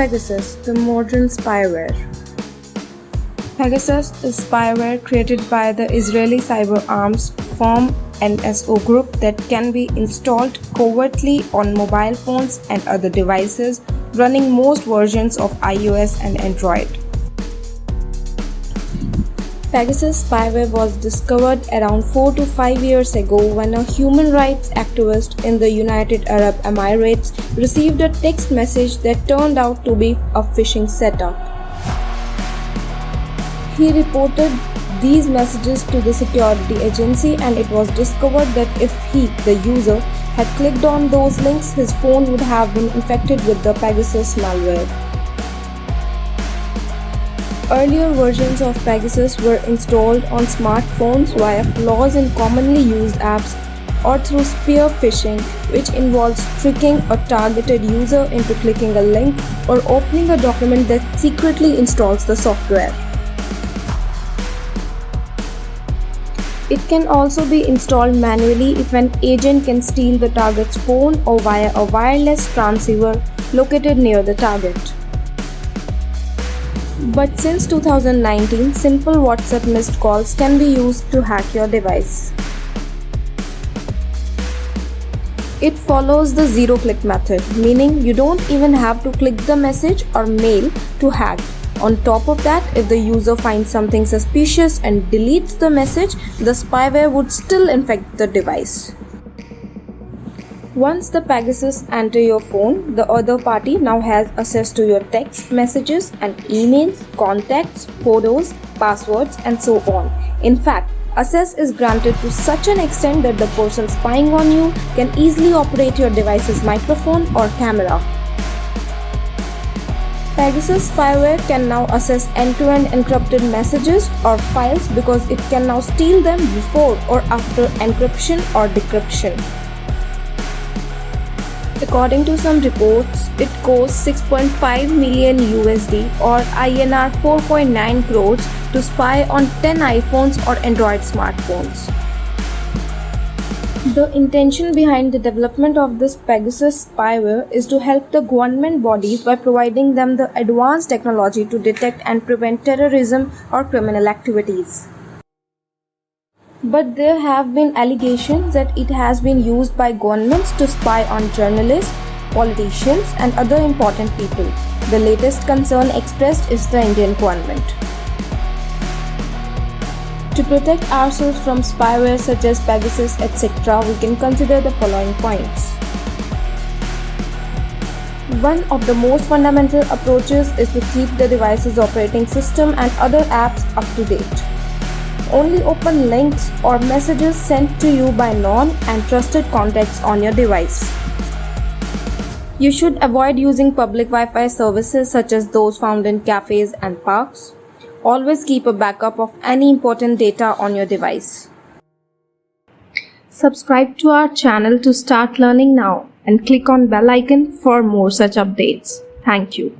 Pegasus, the modern spyware. Pegasus is spyware created by the Israeli cyber arms firm NSO Group that can be installed covertly on mobile phones and other devices running most versions of iOS and Android. Pegasus spyware was discovered around 4 to 5 years ago when a human rights activist in the United Arab Emirates received a text message that turned out to be a phishing setup. He reported these messages to the security agency, and it was discovered that if he, the user, had clicked on those links, his phone would have been infected with the Pegasus malware. Earlier versions of Pegasus were installed on smartphones via flaws in commonly used apps or through spear phishing, which involves tricking a targeted user into clicking a link or opening a document that secretly installs the software. It can also be installed manually if an agent can steal the target's phone or via a wireless transceiver located near the target. But since 2019, simple WhatsApp missed calls can be used to hack your device. It follows the zero-click method, meaning you don't even have to click the message or mail to hack. On top of that, if the user finds something suspicious and deletes the message, the spyware would still infect the device. Once the Pegasus enters your phone, the other party now has access to your text messages and emails, contacts, photos, passwords, and so on. In fact, access is granted to such an extent that the person spying on you can easily operate your device's microphone or camera. Pegasus spyware can now access end-to-end encrypted messages or files because it can now steal them before or after encryption or decryption. According to some reports, it costs $6.5 million USD or INR 4.9 crores to spy on 10 iPhones or Android smartphones. The intention behind the development of this Pegasus spyware is to help the government bodies by providing them the advanced technology to detect and prevent terrorism or criminal activities. But there have been allegations that it has been used by governments to spy on journalists, politicians, and other important people. The latest concern expressed is the Indian government. To protect ourselves from spyware such as Pegasus, etc., we can consider the following points. One of the most fundamental approaches is to keep the device's operating system and other apps up to date. Only open links or messages sent to you by known and trusted contacts on your device. You should avoid using public Wi-Fi services such as those found in cafes and parks. Always keep a backup of any important data on your device. Subscribe to our channel to start learning now and click on bell icon for more such updates. Thank you.